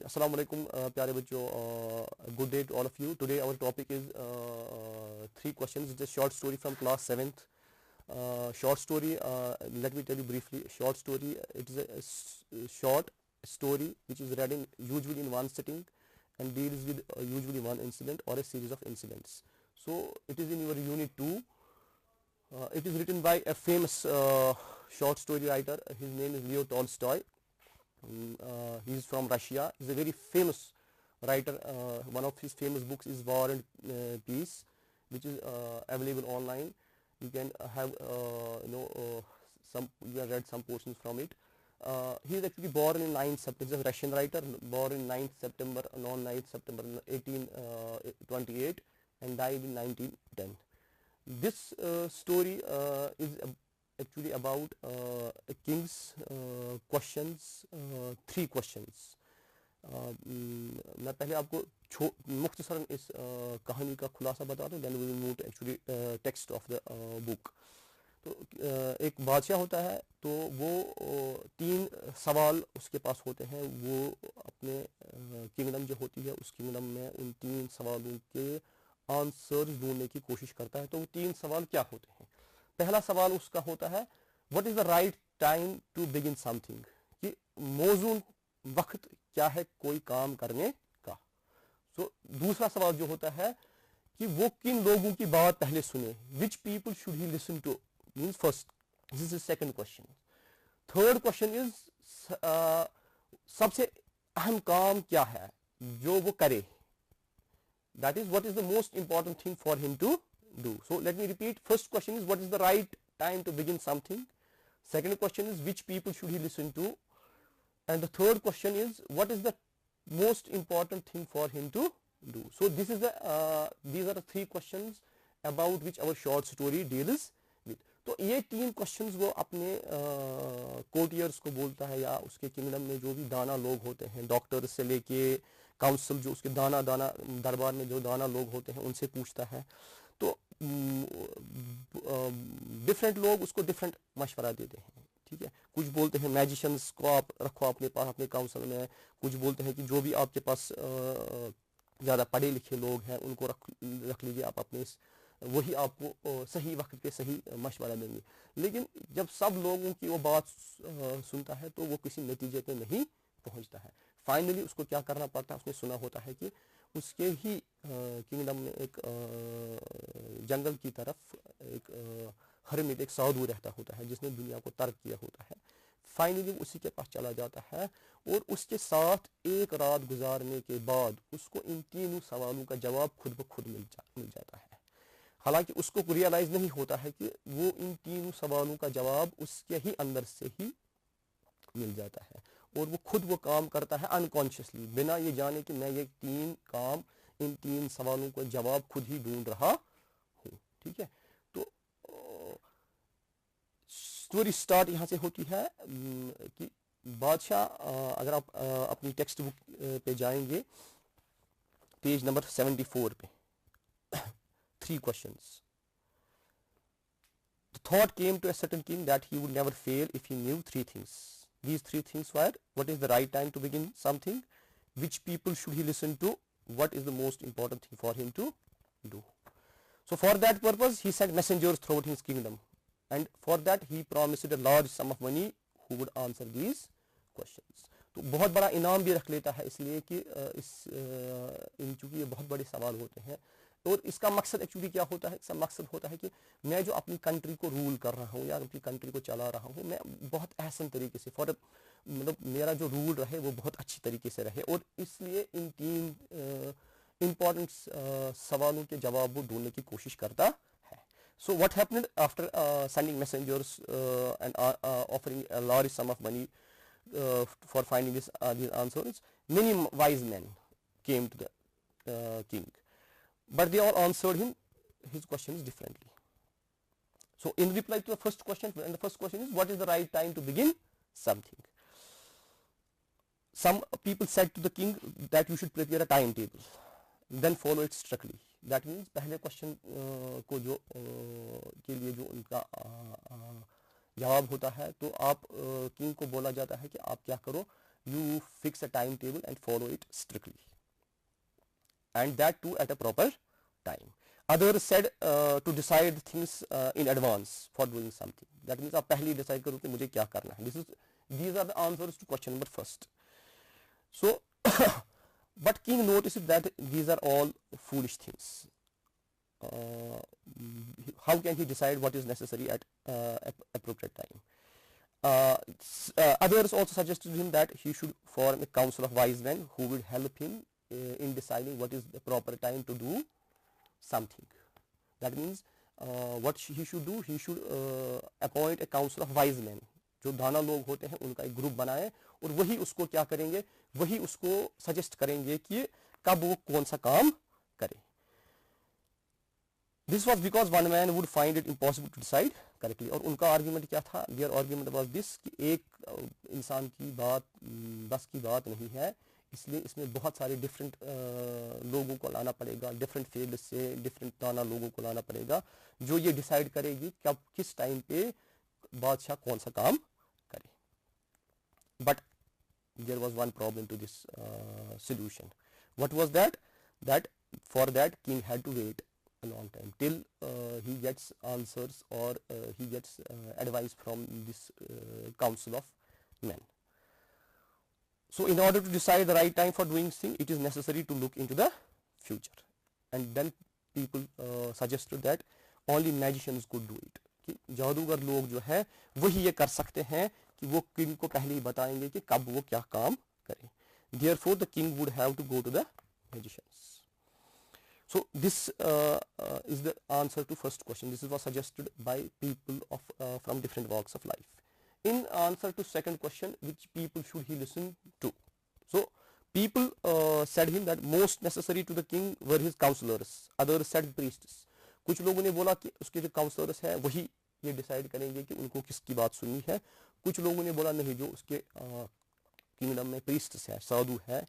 Assalamu alaikum, प्यारे बच्चों. Good day to all of you. Today our topic is three questions. It's a short story from class 7th. Short story, let me tell you briefly. Short story, it is a short story which is read in usually in one sitting and deals with usually one incident or a series of incidents. So it is in your unit 2. It is written by a famous short story writer. His name is Leo Tolstoy. He is from Russia. He is a very famous writer. One of his famous books is War and Peace, which is available online. You can have you can read some portions from it. He is actually born in 9th September. He is a Russian writer, born in 9th September, non 9th September 1828 and died in 1910. This story is actually about a king's questions, three questions. मैं पहले आपको मुख्तसरन इस कहानी का खुलासा बता दूं, then we will move to actually text of the book. तो एक बादशाह होता है, तो वो तीन सवाल उसके पास होते हैं. वो अपने किंगडम जो होती है उस किंगडम में उन तीन सवालों के आंसर्स ढूंढने की कोशिश करता है. तो वो तीन सवाल क्या होते हैं? पहला सवाल उसका होता है what is the right time to begin something, कि मौजून वक्त क्या है कोई काम करने का. सो दूसरा सवाल जो होता है कि वो किन लोगों की बात पहले सुने, which people should he listen to, means first. This is second question. Third question is सबसे अहम काम क्या है जो वो करे. That is what is the most important thing for him to do. So let me repeat. First question is what is the right time to begin something. Second question is which people should he listen to. And the third question is what is the most important thing for him to do. So this is these are the three questions about which our short story deals with. तो ये तीन questions वो अपने courtiers को बोलता है, या उसके किंगडम में जो भी दाना लोग होते हैं, डॉक्टर से लेके काउंसिल, जो उसके दाना दरबार में जो दाना लोग होते हैं उनसे पूछता है. तो डिफरेंट लोग उसको डिफरेंट मशवरा देते हैं. ठीक है, कुछ बोलते हैं मैजिशियंस को आप रखो अपने पास अपने काउंसिल में. कुछ बोलते हैं कि जो भी आपके पास ज़्यादा पढ़े लिखे लोग हैं उनको रख लीजिए आप अपने, वही आपको सही वक्त पे सही मशवरा देंगे. लेकिन जब सब लोगों की वो बात सुनता है तो वो किसी नतीजे पे नहीं पहुंचता है. फाइनली उसको क्या करना पड़ता है, उसने सुना होता है कि उसके ही किंगडम में एक जंगल की तरफ एक हरमिट, एक साधु रहता होता है जिसने दुनिया को तर्क किया होता है. फाइनली उसी के पास चला जाता है और उसके साथ एक रात गुजारने के बाद उसको इन तीनों सवालों का जवाब खुद ब खुद मिल जाता है. हालांकि उसको रियलाइज नहीं होता है कि वो इन तीनों सवालों का जवाब उसके ही अंदर से ही मिल जाता है और वो खुद वो काम करता है अनकॉन्शियसली, बिना ये जाने कि मैं ये तीन काम, इन तीन सवालों का जवाब खुद ही ढूंढ रहा हूँ. ठीक है, तो स्टोरी स्टार्ट यहाँ से होती है कि बादशाह, अगर आप अपनी टेक्स्ट बुक पे जाएंगे पेज नंबर 74 पे, three questions. The thought came to a certain king that he would never fail if he knew three things. These three things were: what is the right time to begin something, which people should he listen to, what is the most important thing for him to do. So for that purpose he sent messengers throughout his kingdom, and for that he promised a large sum of money who would answer these questions. तो बहुत बड़ा इनाम भी रख लेता है, इसलिए कि चूंकि ये बहुत बड़े सवाल होते हैं. और इसका मकसद एक्चुअली क्या होता है? इसका मकसद होता है कि मैं जो अपनी कंट्री को रूल कर रहा हूँ या अपनी कंट्री को चला रहा हूँ, मैं बहुत अहसन तरीके से, मतलब मेरा जो रूल रहे वो बहुत अच्छी तरीके से रहे, और इसलिए इन तीन इम्पॉर्टेंट सवालों के जवाब वो ढूंढने की कोशिश करता है. So what happened after sending messengers and offering a large some of money for finding these answers, many wise men came to the king, but they all answered him his questions differently. So in reply to the first question, and the first question is what is the right time to begin something. Some people said to the king that you should prepare a timetable, then follow it strictly. That means पहले question को जो के लिए जो उनका जवाब होता है, तो आप किंग को बोला जाता है कि आप क्या करो, you fix a timetable and follow it strictly, and that too at a proper time. Others said to decide things in advance for doing something. That means आप पहले decide करो कि मुझे क्या करना है. These are the answers to question number first. So but king noticed that these are all foolish things. How can he decide what is necessary at appropriate time? Others also suggested him that he should form a council of wise men who would help him in deciding what is the proper time to do something. That means what he should do, he should appoint a council of wise men. जो दाना लोग होते हैं उनका एक group बनाए और वही उसको क्या करेंगे, वही उसको सजेस्ट करेंगे कि कब वो कौन सा काम करे. This was because one man would find it impossible to decide correctly. और उनका आर्ग्यूमेंट क्या था? Their argument was this कि एक इंसान की बात बस की बात नहीं है, इसलिए इसमें बहुत सारे डिफरेंट लोगों को लाना पड़ेगा, डिफरेंट फील्ड से डिफरेंट दाना लोगों को लाना पड़ेगा जो ये डिसाइड करेगी कब किस टाइम पे बादशाह कौन सा काम करे. But there was one problem to this solution. What was that? That for that king had to wait a long time till he gets answers or he gets advice from this council of men. So in order to decide the right time for doing thing, it is necessary to look into the future. And then people suggested that only magicians could do it. कि जादूगर लोग जो है वही ये कर सकते हैं कि वो किंग को पहले ही बताएंगे कि कब वो क्या काम करे. Therefore the king would have to go to the magicians. So this is the answer to first question. This was suggested by people of from different walks of life. In answer to second question, which people should he listen to? So people said him that most necessary to the king were his counselors. Others said priests. कुछ लोगों ने बोला कि उसके जो counsellors हैं वही ये डिसाइड करेंगे कि उनको किसकी बात सुननी है. कुछ लोगों ने बोला नहीं, जो उसके किंगडम में प्रीस्ट्स हैं, साधु हैं,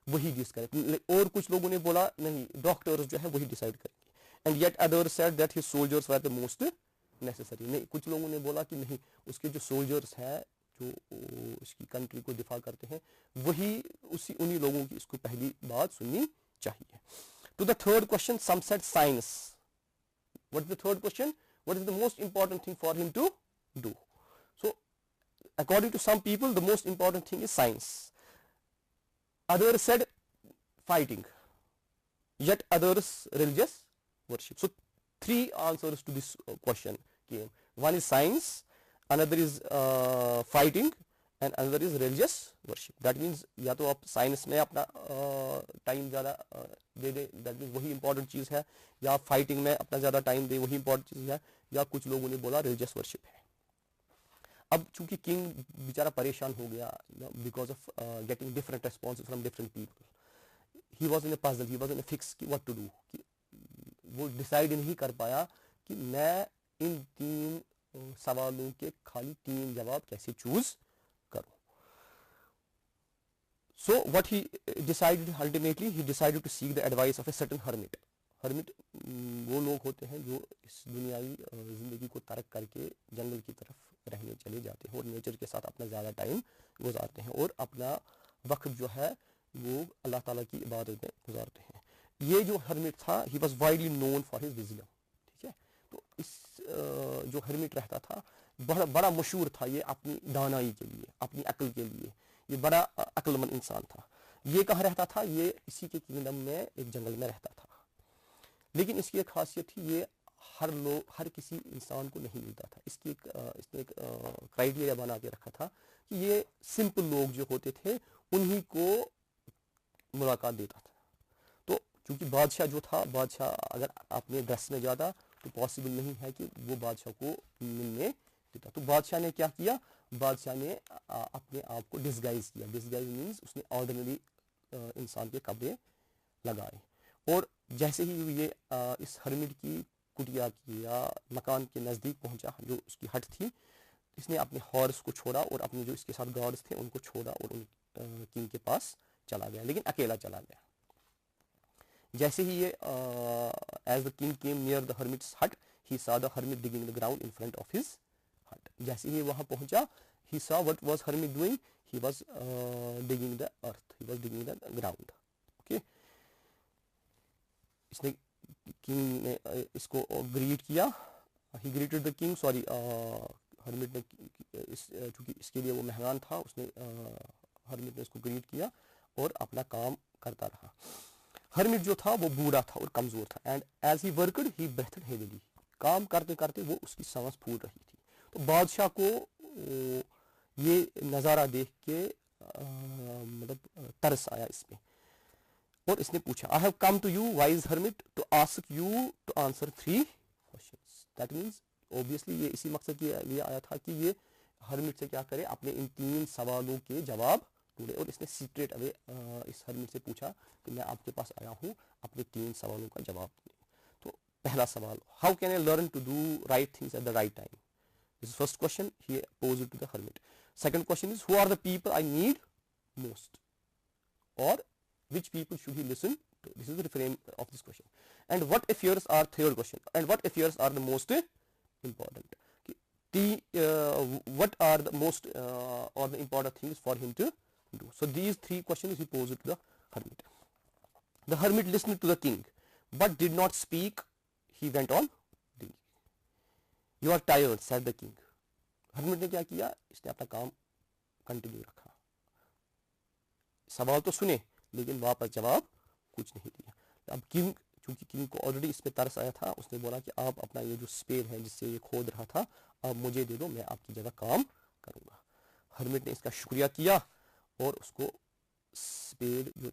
वही डिसाइड करेंगे. और कुछ लोगों ने बोला नहीं, डॉक्टर्स जो है वही डिसाइड करेंगे. And yet others said that his soldiers were the most necessary. नहीं, कुछ लोगों ने बोला कि नहीं, उसके जो सोल्जर्स हैं जो उसकी कंट्री को दिफा करते हैं वही उन्हीं लोगों की इसको पहली बात सुननी चाहिए. To the third question, some said science. What is the third question? What is the most important thing for him to do? So according to some people the most important thing is science. Others said fighting, yet others religious worship. So three answers to this question came. One is science, another is fighting, and another is religious worship. That means या तो आप science में अपना time ज़्यादा दे दें, that means वही important चीज़ है, या आप फाइटिंग में अपना ज़्यादा टाइम दें, वही इंपॉर्टेंट चीज़ है, या कुछ लोगों ने बोला रिलीजियस वर्शिप है. अब चूंकि किंग बेचारा परेशान हो गया because of getting different responses from different people, he was in A puzzle, he was in a fix कि व्हाट टू डू. वो डिसाइड नहीं कर पाया कि मैं इन तीन सवालों के खाली तीन जवाब कैसे चूज करूं. So what he decided ultimately, he decided to seek the advice of a certain hermit. Hermit वो लोग होते हैं जो इस दुनियावी ज़िंदगी को तर्क करके जंगल की तरफ रहने चले जाते हैं और नेचर के साथ अपना ज़्यादा टाइम गुजारते हैं और अपना वक्त जो है वो अल्लाह ताला की इबादत में गुजारते हैं. ये जो हर्मिट था, he was widely known for his wisdom. ठीक है, तो इस जो हर्मिट रहता था बड़ा मशहूर था ये अपनी दानाई के लिए, अपनी अक्ल के लिए. ये बड़ा अक्लमंद इंसान था. ये कहाँ रहता था? ये इसी के किंगडम में एक जंगल में रहता था. लेकिन इसकी एक खासियत थी, ये हर किसी इंसान को नहीं मिलता था. इसने एक क्राइटेरिया बना के रखा था कि ये सिंपल लोग जो होते थे उन्हीं को मुलाकात देता था. तो चूंकि बादशाह जो था, बादशाह अगर अपने दस में ज़्यादा तो पॉसिबल नहीं है कि वो बादशाह को मिलने देता. तो बादशाह ने क्या किया? बादशाह ने अपने आप को डिस्गाइज किया. डिस्गाइज मीन्स उसने ऑर्डिनरी इंसान के कपड़े लगाए और जैसे ही ये इस हर्मिट की कुटिया की या मकान के नज़दीक पहुंचा जो उसकी हट थी, इसने अपने हॉर्स को छोड़ा और अपने जो इसके साथ गार्ड्स थे उनको छोड़ा और उन किंग के पास चला गया, लेकिन अकेला चला गया. जैसे ही ये as the king came near the hermit's hut, he saw the hermit digging the ground in front of his hut. जैसे ही वहां पहुंचा, he saw what was hermit doing. He was digging the earth. He was digging the ground. Okay. इसने king ने इसको greet किया. ही greeted the king. Sorry, hermit ने चूंकि इसके लिए वो मेहमान था, उसने हर्मिट ने इसको ग्रीट किया और अपना काम करता रहा. हर्मिट जो था वो बूढ़ा था और कमजोर था. And as he worked he breathed heavily. काम करते करते वो उसकी सांस फूल रही थी. तो बादशाह को ये नज़ारा देख के मतलब तरस आया इसमें और इसने पूछा, I have come to you wise hermit to ask you to answer 3 questions. That means obviously ये इसी मकसद के लिए आया था कि ये हर्मिट से क्या करे, अपने इन 3 सवालों के जवाब ढूंढे. और इसने स्ट्रेट अवे इस हर्मिट से पूछा कि मैं आपके पास आया हूँ अपने 3 सवालों का जवाब देने. तो पहला सवाल, how can I learn to do right things at the right time. This is first question he posed to the hermit. Second question is, who are the people I need most, or which people should he listen to. This is the refrain of this question. And what affairs are, third question, and what affairs are the most important. What are the most or the important things for him to do. So these 3 questions he posed to the hermit. The hermit listened to the king but did not speak. He went on. You are tired, said the king. Hermit ने क्या किया, इसने अपना काम continue रखा. सवाल तो सुने लेकिन वापस जवाब कुछ नहीं दिया. अब किंग, चूंकि किंग को ऑलरेडी इस पे तरस आया था, उसने बोला कि आप अपना ये जो स्पेड है जिससे ये खोद रहा था, आप मुझे दे दो, मैं आपकी जगह काम करूंगा. हर्मिट ने इसका शुक्रिया किया और उसको स्पेड जो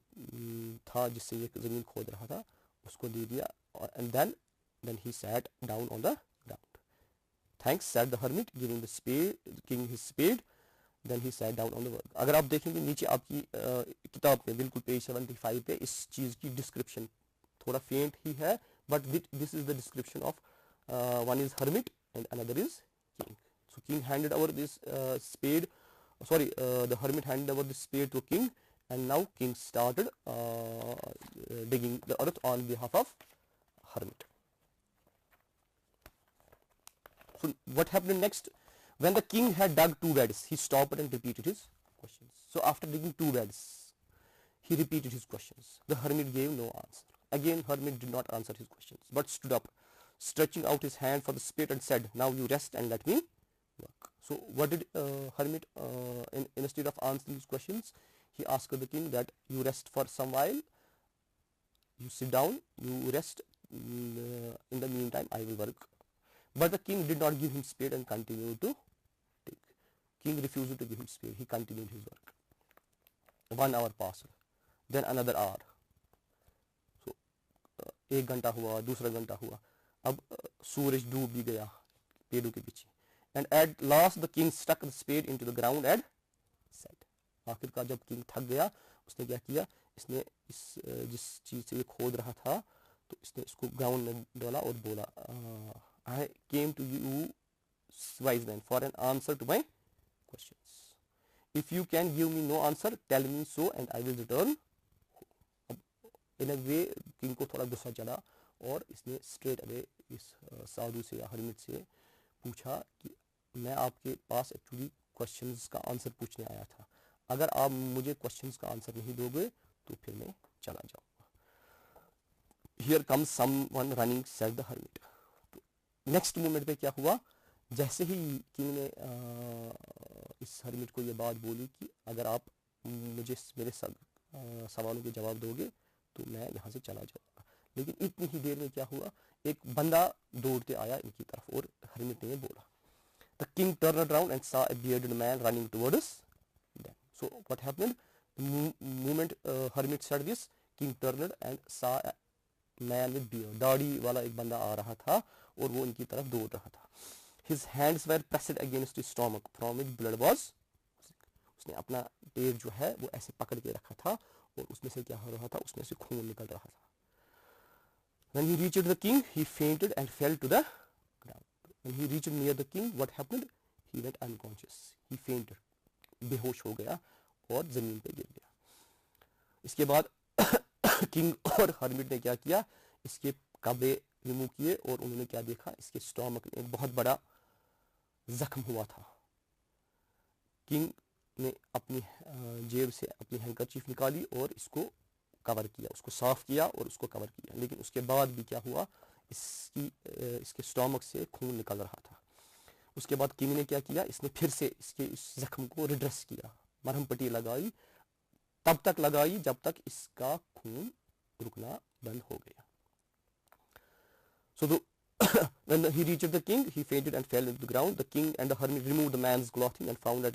था जिससे ये जमीन खोद रहा था उसको दे दिया. And then he sat down on the ground. Thanks, said the hermit, giving the king his spade. Then he sat down on the work. अगर आप देखेंगे नीचे आपकी किताब पे बिल्कुल पेज 75 पे इस चीज़ की डिस्क्रिप्शन थोड़ा फेंट ही है, but this is the description of one is hermit and another is king. So king handed over this spade. Sorry, the hermit handed over the spade to king, and now king started digging the earth on behalf of hermit. So what happened next? When the king had dug 2 beds, he stopped and repeated his questions. So after digging 2 beds, he repeated his questions. The hermit gave no answer. Again, hermit did not answer his questions, but stood up, stretching out his hand for the spade and said, now you rest and let me work. So what did hermit, instead of answering his questions, he asked the king that you rest for some while, you sit down, you rest, in the meantime I will work. But the king did not give him spade and continued to dig. King refused to give him spade. He continued his work. 1 hour passed, then another hour. So 1 घंटा हुआ, दूसरा घंटा हुआ. अब सूरज डूब भी गया पेड़ों के पीछे. And at last the king stuck the spade into the ground and said. आखिरकार जब किंग थक गया, उसने क्या किया, इसने जिस चीज से ये खोद रहा था तो इसने इसको ग्राउंड में डाला और बोला, I came to you wise man for an answer to my questions. If you can give me no answer, tell me so and I will return. In a way, king को थोड़ा गुस्सा चला और इसने स्ट्रेट अवे इस साधु से या hermit से पूछा कि मैं आपके पास एक्चुअली क्वेश्चंस का आंसर पूछने आया था. अगर आप मुझे क्वेश्चंस का आंसर नहीं दोगे तो फिर मैं चला जाऊंगा. Here comes someone running, said the hermit. Next moment पे क्या हुआ, जैसे ही किंग ने इस हरमिट को ये बात बोली कि अगर आप मुझे मेरे सवालों के जवाब दोगे तो मैं यहाँ से चला जाऊँगा, लेकिन इतनी ही देर में क्या हुआ, एक बंदा दौड़ते आया इनकी तरफ और हरमिट ने बोला, the king turned around and saw a bearded man running towards them. So what happened, moment hermit said this, king turned and saw a man with beard, दाढ़ी वाला एक बंदा आ रहा था और वो इनकी तरफ दौड़ रहा था. His hands were pressed against his stomach from which blood was. उसने अपना पेट जो है वो ऐसे पकड़ के रखा था और उसमें से क्या हो रहा था, उसमें से खून निकल रहा था. When he reached the king, he fainted and fell to the ground. When he reached near the king, what happened? He went unconscious. He fainted. बेहोश हो गया और जमीन पे गिर गया. इसके बाद किंग और हर्मिट ने क्या किया, इसके कपड़े रिमूव किए और उन्होंने क्या देखा, इसके स्टोमक में एक बहुत बड़ा जख्म हुआ था. किंग ने अपनी जेब से अपनी हैंकरचीफ निकाली और इसको कवर किया, उसको साफ किया और उसको कवर किया। लेकिन उसके बाद भी क्या हुआ, इसके स्टोमक से खून निकल रहा था। उसके बाद किंग ने क्या किया, इसने फिर से इसके इस जख्म को रिड्रेस किया, मरहम पट्टी लगाई, तब तक लगाई जब तक इसका खून रुकना बंद हो गया। So when he reached the king, he fainted and fell into the ground. The king and the hermit removed the man's clothing and found a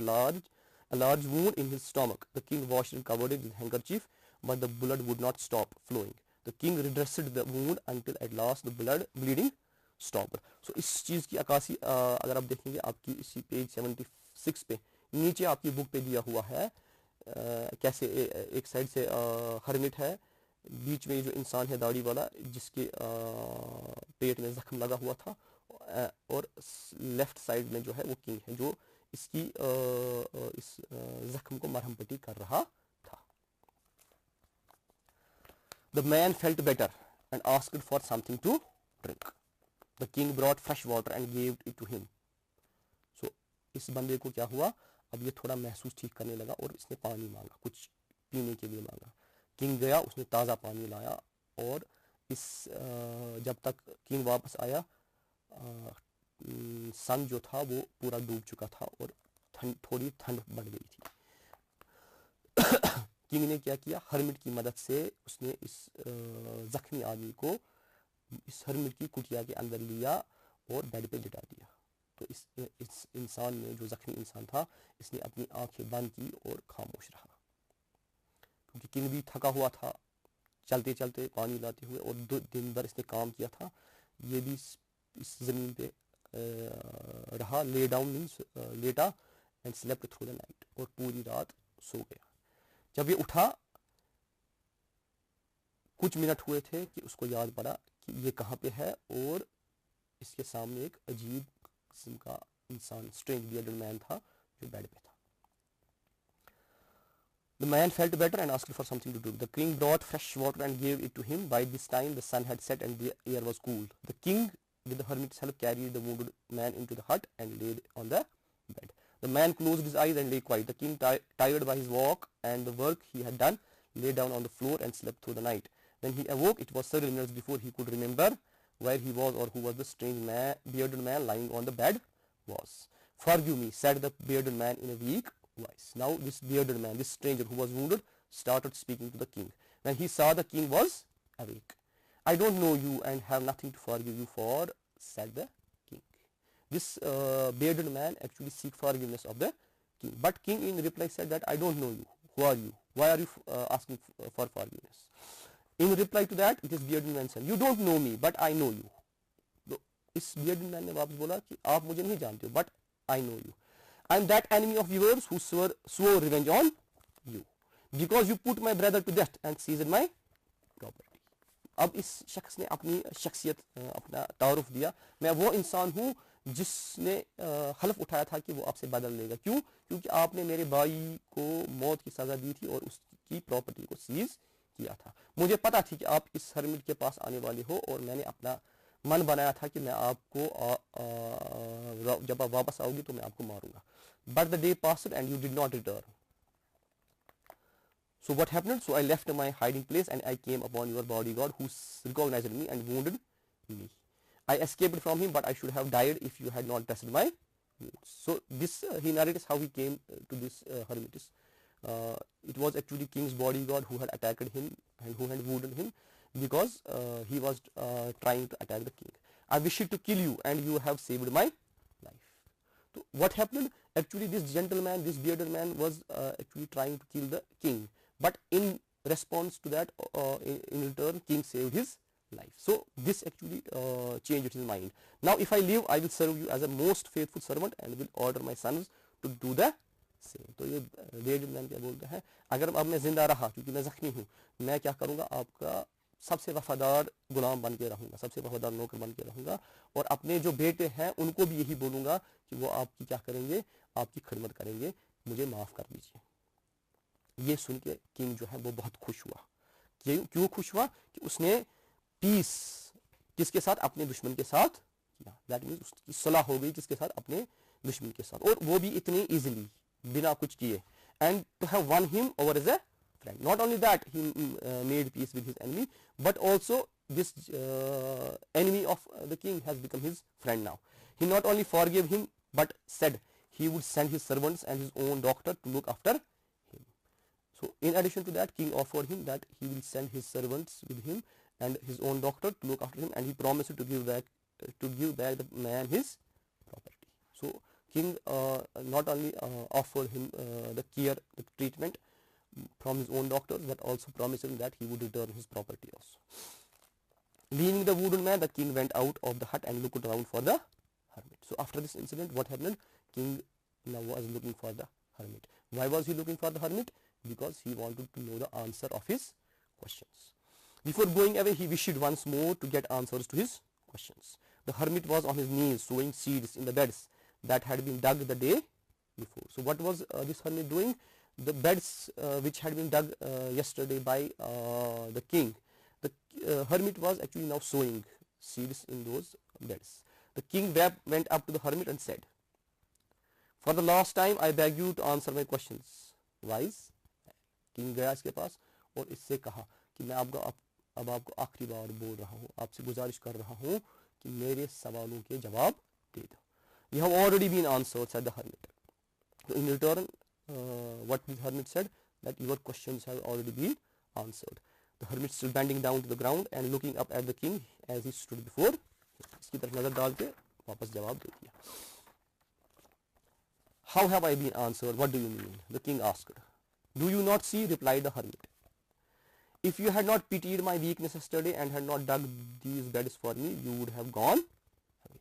large wound in his stomach. The king washed and covered it with handkerchief, but the blood would not stop flowing. The king redressed the wound until at last the bleeding stopped. So इस चीज़ की अक्कासी अगर आप देखेंगे आपकी इसी page 76 पे नीचे आपकी बुक पे दिया हुआ है, कैसे एक साइड से हर्मिट है, बीच में जो इंसान है दाढ़ी वाला जिसके पेट में जख्म लगा हुआ था, और लेफ्ट साइड में जो है वो किंग है जो इसकी इस जख्म को मरहम पट्टी कर रहा था। The man felt better and asked for something to drink. The king brought fresh water and gave it to him. So इस बंदे को क्या हुआ, अब ये थोड़ा महसूस ठीक करने लगा और इसने पानी मांगा, कुछ पीने के लिए मांगा। किंग गया, उसने ताज़ा पानी लाया और इस जब तक किंग वापस आया सन जो था वो पूरा डूब चुका था और थोड़ी ठंड बढ़ गई थी। किंग ने क्या किया, हर्मिट की मदद से उसने इस जख्मी आदमी को इस हर्मिट की कुटिया के अंदर लिया और बेड पे लिटा दिया। तो इस इंसान ने, जो जख्मी इंसान था, इसने अपनी आंखें बंद की और खामोश रहा, क्योंकि किंग भी थका हुआ था चलते चलते पानी लाते हुए, और दिन भर इसने काम किया था। ये भी इस ज़मीन पे रहा, ले डाउन मीन्स लेटा, and slept through the night, और पूरी रात सो गया। जब ये उठा कुछ मिनट हुए थे कि उसको याद पड़ा कि ये कहाँ पे है, और इसके सामने एक अजीब किस्म का इंसान, स्ट्रेंज बियर्डेड मैन था जो बेड पे था। The man felt better and asked for something to drink. The king brought fresh water and gave it to him. By this time the sun had set and the air was cool. The king, with the hermit's help, carried the wounded man into the hut and laid on the bed. The man closed his eyes and lay quiet. The king, tired by his walk and the work he had done, lay down on the floor and slept through the night. When he awoke, it was several minutes before he could remember where he was or who was the strange bearded man lying on the bed was. Forgive me, said the bearded man in a weak voice. Now this bearded man, this stranger who was wounded, started speaking to the king. When he saw the king was awake, I don't know you and have nothing to forgive you for, said the king. This bearded man actually seek forgiveness of the king, but king in reply said that I don't know you. Who are you? Why are you asking for forgiveness? In reply to that, this bearded man said, you don't know me, but I know you. तो इस bearded man ने वापस बोला कि आप मुझे नहीं जानते हो, but I know you. I am that enemy of yours who swore revenge on you because you put my brother to death and seized my property. अब इस शख्स ने अपनी शख्सियत, अपना तारुफ दिया, मैं वो इंसान हूँ जिसने हलफ उठाया था कि वो आपसे बदल लेगा। क्यों? क्योंकि आपने मेरे भाई को मौत की सज़ा दी थी और उसकी प्रॉपर्टी को सीज किया था। मुझे पता थी कि आप इस हर्मिट के पास आने वाले हो और मैंने अपना मन बनाया था कि मैं आपको जब आप वापस आओगी तो मैं आपको मारूंगा। But the day passed and you did not return. So what happened? So I left my hiding place and I came upon your bodyguard who recognized me and wounded me. I escaped from him, but I should have died if you had not dressed my wounds. So this he narrates how he came to this hermitage. It was actually king's bodyguard who had attacked him and who had wounded him because he was trying to attack the king. I wished to kill you and you have saved my life. So what happened? Actually this gentleman, this bearded man was actually trying to kill the king, but in response to that, in return, king saved his life. So this actually changed his mind. Now if I live, I will serve you as a most faithful servant and will order my sons to do the same. तो ये बेयर्डेड man क्या बोलते हैं, अगर अब मैं जिंदा रहा क्योंकि मैं जख्मी हूँ, मैं क्या करूँगा, आपका सबसे वफादार गुलाम बन के रहूँगा, सबसे वफादार नौकर बन के रहूँगा, और अपने जो बेटे हैं उनको भी यही बोलूँगा कि वो आपकी क्या करेंगे, आपकी खिदमत करेंगे, मुझे माफ़ कर दीजिए। ये सुन के किंग जो है वो बहुत खुश हुआ। क्यों खुश हुआ? कि उसने पीस किसके साथ? अपने दुश्मन के साथ किया। दैट मीन्स उसकी सुलह हो गई किसके साथ? अपने दुश्मन के साथ, और वो भी इतनी ईजिली, बिना कुछ किए, and to have won him over as a friend. Not only that he made peace with his enemy, but also this enemy of the king has become his friend now. He not only forgave him but said he would send his servants and his own doctor to look after him. So in addition to that, king offered him that he will send his servants with him and his own doctor to look after him, and he promised to give back the man his property. So king not only offered him the care, the treatment from his own doctors, but also promised him that he would return his property also. Leaving the wooden man, the king went out of the hut and looked around for the hermit. So after this incident, what happened? King now was looking for the hermit. Why was he looking for the hermit? Because he wanted to know the answer of his questions. Before going away, he wished once more to get answers to his questions. The hermit was on his knees sowing seeds in the beds that had been dug the day before. So what was this hermit doing? The beds which had been dug yesterday by the king, the hermit was actually now sowing seeds in those beds. The king went up to the hermit and said, "For the last time I beg you to answer my questions." Wise king गया इसके पास और इससे कहा कि मैं अब आपको आखिरी बार बोल रहा हूँ, आपसे गुजारिश कर रहा हूँ कि मेरे सवालों के जवाब दे दो. You have already been answered, said the hermit. So in return, what the hermit said, that your questions have already been answered. The hermit still bending down to the ground and looking up at the king as he stood before. इसकी तरफ नजर डाल के वापस जवाब दे दिया. How have I been answered? What do you mean? The king asked. Do you not see? Replied the hermit. If you had not pitied my weakness yesterday and had not dug these beds for me, you would have gone.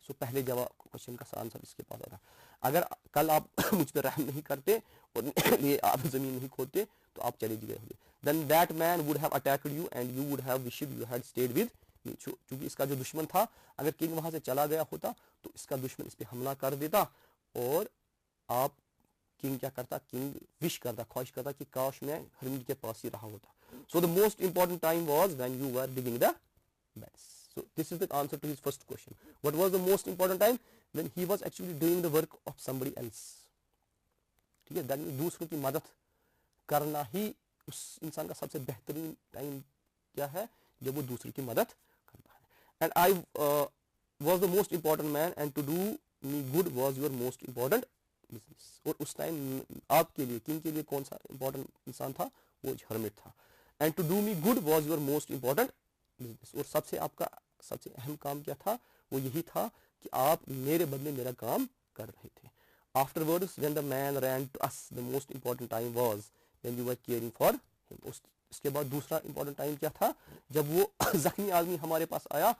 So पहले जवाब question का answer इसके पास आ रहा. अगर कल आप मुझ पर रहम नहीं करते और ये आप जमीन नहीं खोदते तो आप चले गए होंगे. Then that man would have attacked you and you would have wished you had stayed with me. क्योंकि इसका जो दुश्मन था, अगर किंग वहां से चला गया होता तो इसका दुश्मन इस पे हमला कर देता और आप किंग क्या करता, किंग विश करता, ख्वाहिश करता कि काश मैं हरमीट के पास ही रहा होता. So the most important time was when you were digging the beds. So this is the answer to his first question. What was the most important time? When he was actually doing the work of somebody else. ठीक है, that means दूसरों की मदद करना ही उस इंसान का सबसे बेहतरीन टाइम क्या है, जब वो दूसरे की मदद करता है. And I was the most important man and to do me good was your most important business. और उस टाइम आपके लिए, किंग के लिए कौन सा इंपॉर्टेंट इंसान था? वो हर्मिट था. And to do me good was your most important business. और सबसे आपका सबसे अहम काम क्या था? वो यही था कि आप मेरे बदले मेरा काम कर रहे थे. Afterwards, when the man ran to us, the most important time was when you were caring for him. उसके बाद दूसरा important time क्या था? जब वो जख्मी आदमी हमारे पास आया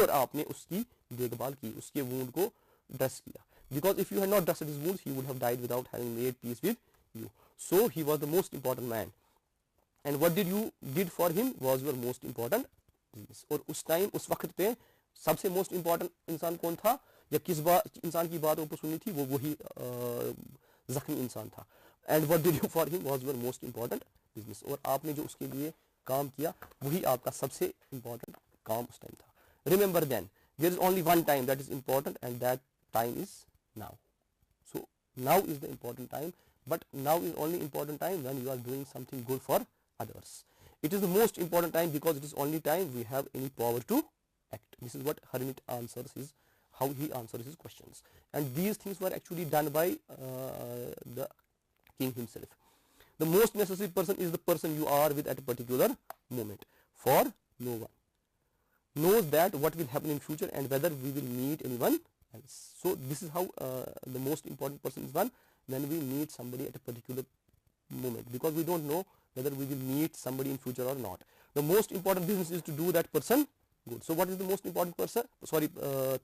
और आपने उसकी देखभाल की, उसके वूंड को ड्रेस किया. Because if you had not dressed his wounds, he would have died without having made peace with you. So he was the most important man. And what did for him was your most important business. और उस time उस वक्त पे सबसे most important इंसान कौन था, या किस इंसान की बात ऊपर सुनी थी, वो वही जख्मी इंसान था. And what did you for him was your most important business. और आपने जो उसके लिए काम किया वही आपका सबसे इम्पोर्टेंट काम उस टाइम था. Remember then there is only one time that is important and that time is now. So now is the important time, but now is only important time when you are doing something good for others. It is the most important time because it is only time we have any power to act. This is what hermit answers his, how he answers his questions. And these things were actually done by the king himself. The most necessary person is the person you are with at a particular moment. For no one knows that what will happen in future and whether we will meet anyone else. So this is how the most important person is one when we meet somebody at a particular moment, because we don't know whether we will meet somebody in future or not. The most important business is to do that person good. So what is the most important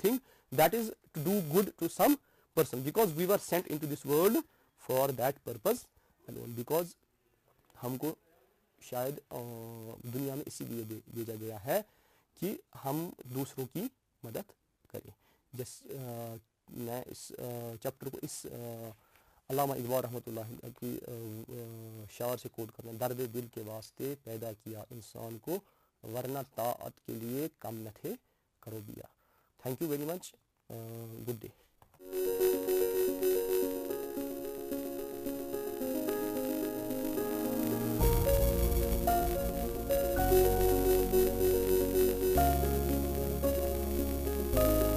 thing? That is to do good to some person, because we were sent into this world for that purpose alone. Because हमको शायद दुनिया में इसीलिए भेजा गया है कि हम दूसरों की मदद करें. मैं इस चैप्टर को इस अल्लामा इकबाल रहमतुल्लाह की शार से कोट करना. दर्द दिल के वास्ते पैदा किया इंसान को, वरना ताअत के लिए कम न थे करो बिया. Thank you very much. Good day.